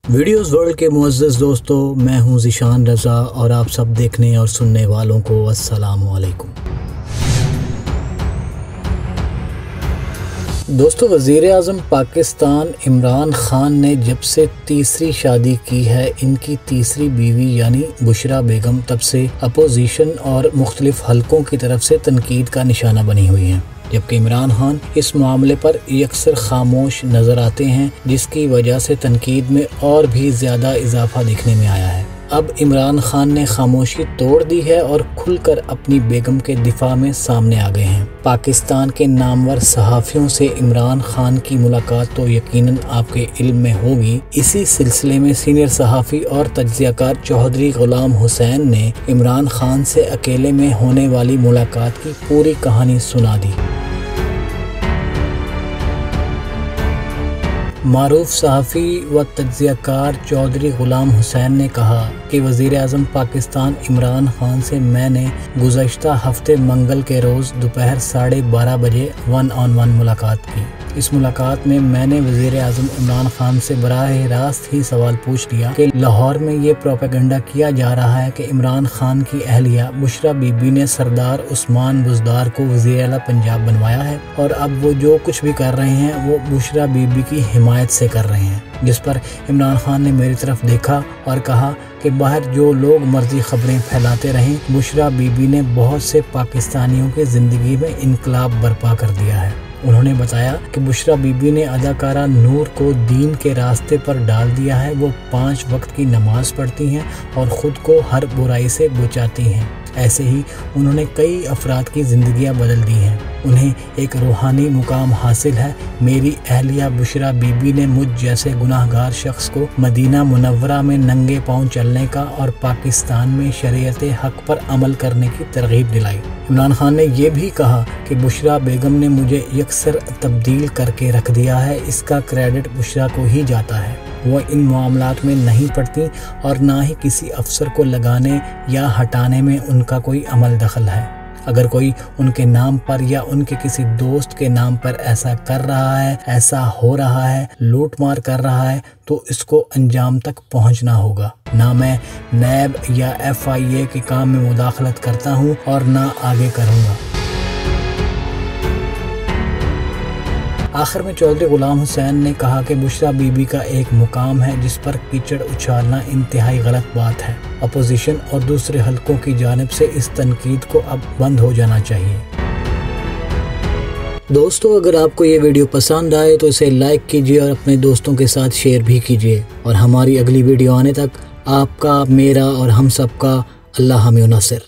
Videos world के मुअज़्ज़ज़ दोस्तों, मैं हूं ज़ीशान रज़ा और आप सब देखने और सुनने वालों को अस्सलामु अलैकुम। दोस्तों, वज़ीर आज़म पाकिस्तान इमरान खान ने जब से तीसरी शादी की है, इनकी तीसरी बीवी यानी बुशरा बेगम तब से अपोजिशन और मुख्तलिफ हलकों की तरफ से तनकीद का निशाना बनी हुई हैं, जबकि इमरान खान इस मामले पर यकसर खामोश नज़र आते हैं, जिसकी वजह से तनकीद में और भी ज़्यादा इजाफा देखने में आया है। अब इमरान खान ने खामोशी तोड़ दी है और खुलकर अपनी बेगम के दिफा में सामने आ गए हैं। पाकिस्तान के नामवर सहाफ़ियों से इमरान खान की मुलाकात तो यकीनन आपके इल्म में होगी। इसी सिलसिले में सीनियर सहाफ़ी और तज्ज़ियाकार चौधरी गुलाम हुसैन ने इमरान खान से अकेले में होने वाली मुलाकात की पूरी कहानी सुना दी। मारूफ सहाफ़ी व तज्ज़ियाकार चौधरी गुलाम हुसैन ने कहा कि वज़ीर आज़म पाकिस्तान इमरान खान से मैंने गुज़श्ता हफ्ते मंगल के रोज़ दोपहर 12:30 बजे 1-on-1 मुलाकात की। इस मुलाकात में मैंने वज़ीर आज़म इमरान खान से बराह रास्त ही सवाल पूछ लिया कि लाहौर में ये प्रोपेगेंडा किया जा रहा है कि इमरान खान की अहलिया बुशरा बीबी ने सरदार उस्मान बुज़दार को वज़ीर आला पंजाब बनवाया है और अब वो जो कुछ भी कर रहे हैं वो बुशरा बीबी की हिमायत से कर रहे हैं। जिस पर इमरान खान ने मेरी तरफ देखा और कहा कि बाहर जो लोग मर्जी खबरें फैलाते रहें, बुशरा बीबी ने बहुत से पाकिस्तानियों की ज़िंदगी में इनकलाब बर्पा कर दिया है। उन्होंने बताया कि बुशरा बीबी ने अदाकारा नूर को दीन के रास्ते पर डाल दिया है। वो 5 वक्त की नमाज पढ़ती हैं और ख़ुद को हर बुराई से बचाती हैं। ऐसे ही उन्होंने कई अफराद की ज़िंदगियां बदल दी हैं। उन्हें एक रूहानी मुकाम हासिल है। मेरी अहलिया बुशरा बीबी ने मुझ जैसे गुनाहगार शख्स को मदीना मुनव्वरा में नंगे पांव चलने का और पाकिस्तान में शरीयत हक पर अमल करने की तरगीब दिलाई। इमरान खान ने यह भी कहा कि बुशरा बेगम ने मुझे यकसर तब्दील करके रख दिया है। इसका क्रेडिट बुशरा को ही जाता है। वो इन मामलात में नहीं पड़ती और ना ही किसी अफसर को लगाने या हटाने में उनका कोई अमल दखल है। अगर कोई उनके नाम पर या उनके किसी दोस्त के नाम पर ऐसा कर रहा है, ऐसा हो रहा है, लूट मार कर रहा है, तो इसको अंजाम तक पहुंचना होगा। ना मैं नैब या FIA के काम में मुदाखलत करता हूं और ना आगे करूंगा। आखिर में चौधरी गुलाम हुसैन ने कहा कि बुशरा बीबी का एक मुकाम है जिस पर कीचड़ उछालना इंतहाई गलत बात है। अपोजिशन और दूसरे हलकों की जानिब से इस तनकीद को अब बंद हो जाना चाहिए। दोस्तों, अगर आपको ये वीडियो पसंद आए तो इसे लाइक कीजिए और अपने दोस्तों के साथ शेयर भी कीजिए। और हमारी अगली वीडियो आने तक आपका, मेरा और हम सबका अल्लाह हमें नसर।